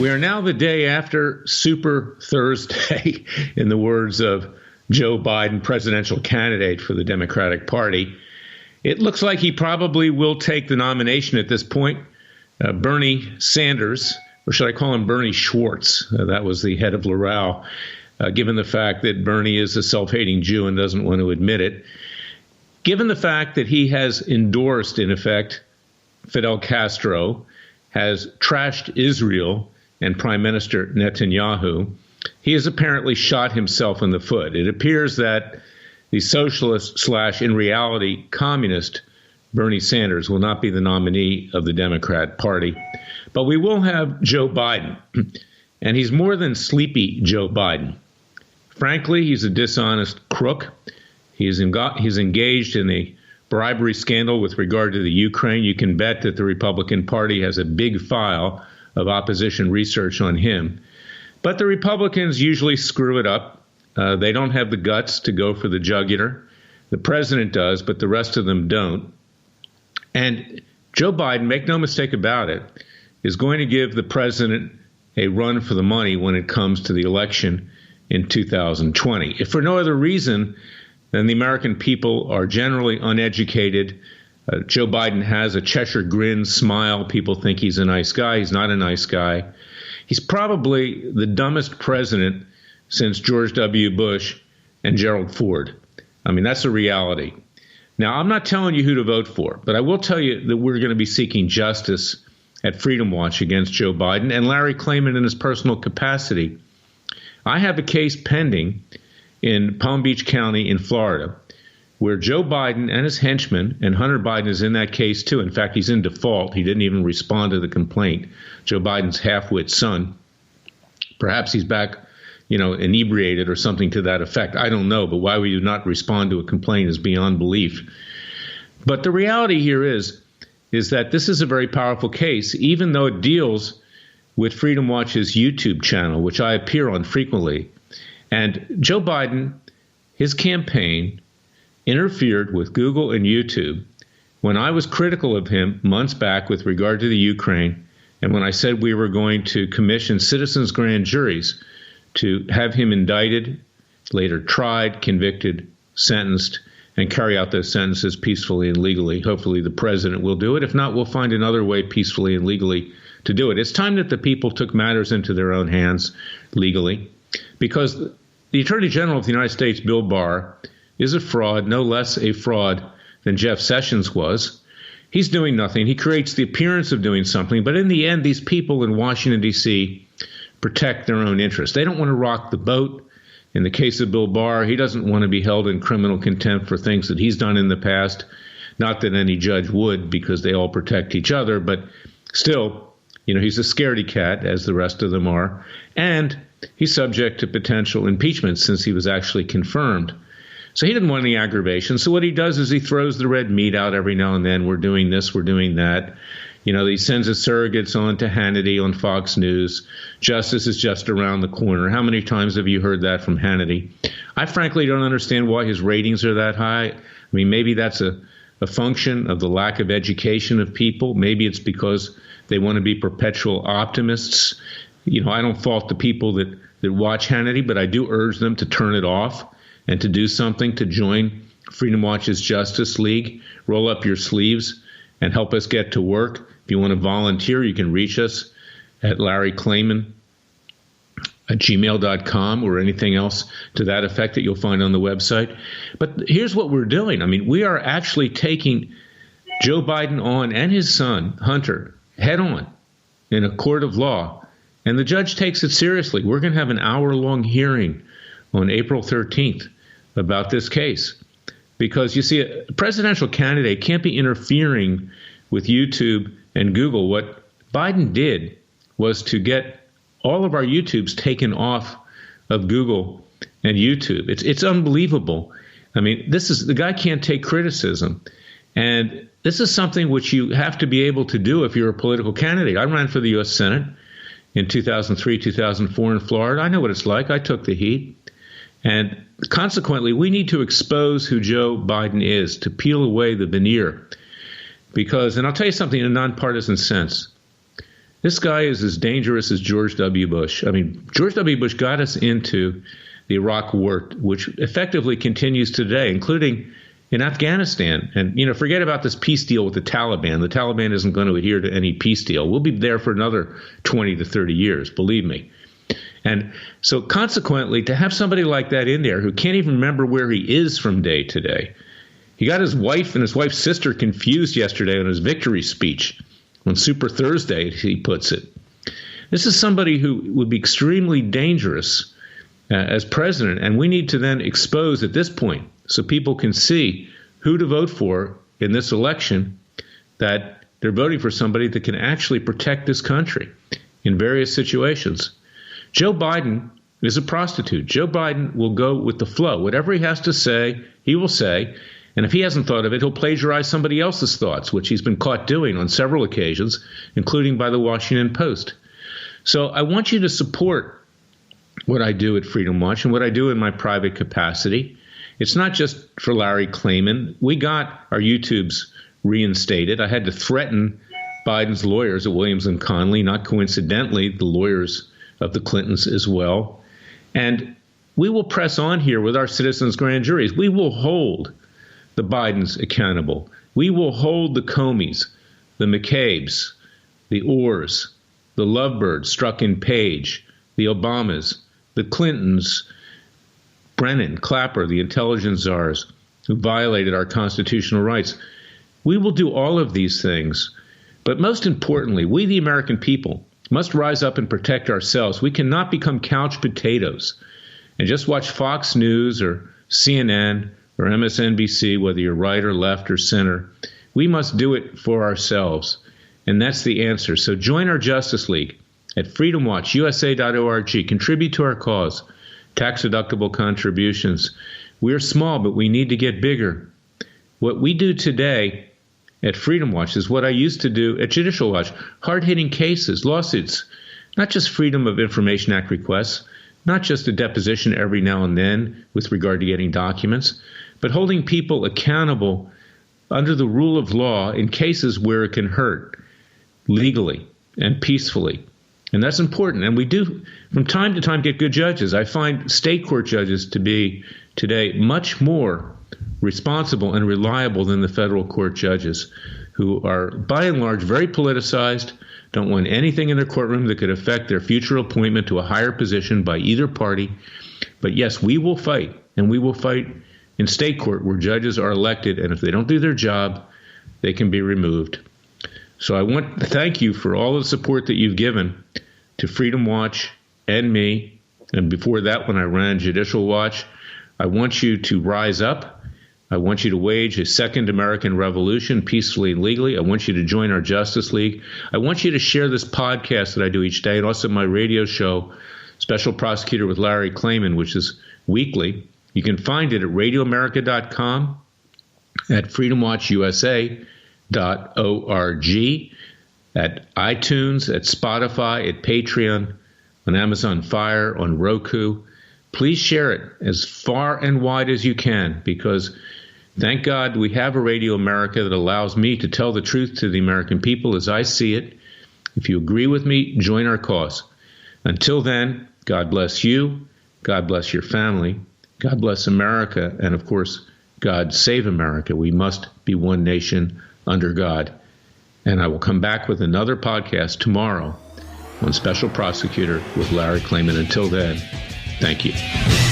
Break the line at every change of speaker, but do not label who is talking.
We are now the day after Super Thursday, in the words of Joe Biden, presidential candidate for the Democratic Party. It looks like he probably will take the nomination at this point. Bernie Sanders, or should I call him Bernie Schwartz? That was the head of Loral, given the fact that Bernie is a self-hating Jew and doesn't want to admit it. Given the fact that he has endorsed, in effect, Fidel Castro, has trashed Israel and Prime Minister Netanyahu, he has apparently shot himself in the foot. It appears that the socialist / in reality, communist Bernie Sanders will not be the nominee of the Democrat Party. But we will have Joe Biden, and he's more than sleepy Joe Biden. Frankly, he's a dishonest crook. He's engaged in a bribery scandal with regard to the Ukraine. You can bet that the Republican Party has a big file of opposition research on him. But the Republicans usually screw it up. They don't have the guts to go for the jugular. The president does, but the rest of them don't. And Joe Biden, make no mistake about it, is going to give the president a run for the money when it comes to the election in 2020. If for no other reason than the American people are generally uneducated. Joe Biden has a Cheshire grin smile. People think he's a nice guy. He's not a nice guy. He's probably the dumbest president since George W. Bush and Gerald Ford. I mean, that's a reality. Now, I'm not telling you who to vote for, but I will tell you that we're going to be seeking justice at Freedom Watch against Joe Biden and Larry Klayman in his personal capacity. I have a case pending in Palm Beach County in Florida where Joe Biden and his henchmen, and Hunter Biden is in that case too. In fact, he's in default. He didn't even respond to the complaint. Joe Biden's half-wit son. Perhaps he's back, inebriated or something to that effect. I don't know, but why would you not respond to a complaint is beyond belief. But the reality here is that this is a very powerful case, even though it deals with Freedom Watch's YouTube channel, which I appear on frequently. And Joe Biden, his campaign, interfered with Google and YouTube when I was critical of him months back with regard to the Ukraine, and when I said we were going to commission citizens' grand juries to have him indicted, later tried, convicted, sentenced, and carry out those sentences peacefully and legally. Hopefully the president will do it. If not, we'll find another way peacefully and legally to do it. It's time that the people took matters into their own hands legally, because the Attorney General of the United States, Bill Barr, is a fraud, no less a fraud than Jeff Sessions was. He's doing nothing. He creates the appearance of doing something, but in the end, these people in Washington, D.C. protect their own interests. They don't want to rock the boat. In the case of Bill Barr, he doesn't want to be held in criminal contempt for things that he's done in the past. Not that any judge would, because they all protect each other, but still, he's a scaredy cat, as the rest of them are, and he's subject to potential impeachment since he was actually confirmed. So he didn't want any aggravation. So what he does is he throws the red meat out every now and then. We're doing this, we're doing that. He sends his surrogates on to Hannity on Fox News. Justice is just around the corner. How many times have you heard that from Hannity? I frankly don't understand why his ratings are that high. I mean, maybe that's a function of the lack of education of people. Maybe it's because they want to be perpetual optimists. I don't fault the people that watch Hannity, but I do urge them to turn it off and to do something, to join Freedom Watch's Justice League. Roll up your sleeves and help us get to work. If you want to volunteer, you can reach us at Larry Klayman at gmail.com or anything else to that effect that you'll find on the website. But here's what we're doing. I mean, we are actually taking Joe Biden on and his son, Hunter, head on in a court of law. And the judge takes it seriously. We're going to have an hour-long hearing on April 13th about this case. Because, you see, a presidential candidate can't be interfering with YouTube and Google. What Biden did was to get all of our YouTubes taken off of Google and YouTube. It's unbelievable. I mean, the guy can't take criticism. And this is something which you have to be able to do if you're a political candidate. I ran for the U.S. Senate in 2003, 2004 in Florida. I know what it's like. I took the heat. And consequently, we need to expose who Joe Biden is, to peel away the veneer. Because, and I'll tell you something in a nonpartisan sense, This guy is as dangerous as George W. Bush. I mean, George W. Bush got us into the Iraq War, which effectively continues today, including in Afghanistan. And, forget about this peace deal with the Taliban. The Taliban isn't going to adhere to any peace deal. We'll be there for another 20 to 30 years, believe me. And so consequently, to have somebody like that in there who can't even remember where he is from day to day. He got his wife and his wife's sister confused yesterday on his victory speech on Super Thursday, he puts it. This is somebody who would be extremely dangerous as president, and we need to then expose at this point so people can see who to vote for in this election, that they're voting for somebody that can actually protect this country in various situations. Joe Biden is a prostitute. Joe Biden will go with the flow. Whatever he has to say, he will say. And if he hasn't thought of it, he'll plagiarize somebody else's thoughts, which he's been caught doing on several occasions, including by the Washington Post. So I want you to support what I do at Freedom Watch and what I do in my private capacity. It's not just for Larry Klayman. We got our YouTubes reinstated. I had to threaten Biden's lawyers at Williams and Connolly, not coincidentally, the lawyers of the Clintons as well. And we will press on here with our citizens' grand juries. We will hold the Bidens accountable. We will hold the Comeys, the McCabe's, the Orrs, the Lovebirds, Strzok, Page, the Obamas, the Clintons, Brennan, Clapper, the intelligence czars who violated our constitutional rights. We will do all of these things. But most importantly, we, the American people, must rise up and protect ourselves. We cannot become couch potatoes and just watch Fox News or CNN or MSNBC, whether you're right or left or center. We must do it for ourselves. And that's the answer. So join our Justice League at freedomwatchusa.org. Contribute to our cause. Tax-deductible contributions. We're small, but we need to get bigger. What we do today at Freedom Watch is what I used to do at Judicial Watch. Hard-hitting cases, lawsuits, not just Freedom of Information Act requests, not just a deposition every now and then with regard to getting documents, but holding people accountable under the rule of law in cases where it can hurt legally and peacefully. And that's important. And we do, from time to time, get good judges. I find state court judges to be today much more responsible and reliable than the federal court judges, who are, by and large, very politicized, don't want anything in their courtroom that could affect their future appointment to a higher position by either party. But yes, we will fight, and we will fight in state court where judges are elected, and if they don't do their job, they can be removed. So I want to thank you for all the support that you've given to Freedom Watch and me. And before that, when I ran Judicial Watch, I want you to rise up. I want you to wage a second American revolution peacefully and legally. I want you to join our Justice League. I want you to share this podcast that I do each day, and also my radio show, Special Prosecutor with Larry Klayman, which is weekly. You can find it at radioamerica.com, at freedomwatchusa.org, at iTunes, at Spotify, at Patreon, on Amazon Fire, on Roku. Please share it as far and wide as you can, because thank God we have a Radio America that allows me to tell the truth to the American people as I see it. If you agree with me, join our cause. Until then, God bless you. God bless your family. God bless America. And of course, God save America. We must be one nation under God. And I will come back with another podcast tomorrow on Special Prosecutor with Larry Klayman. Until then, thank you.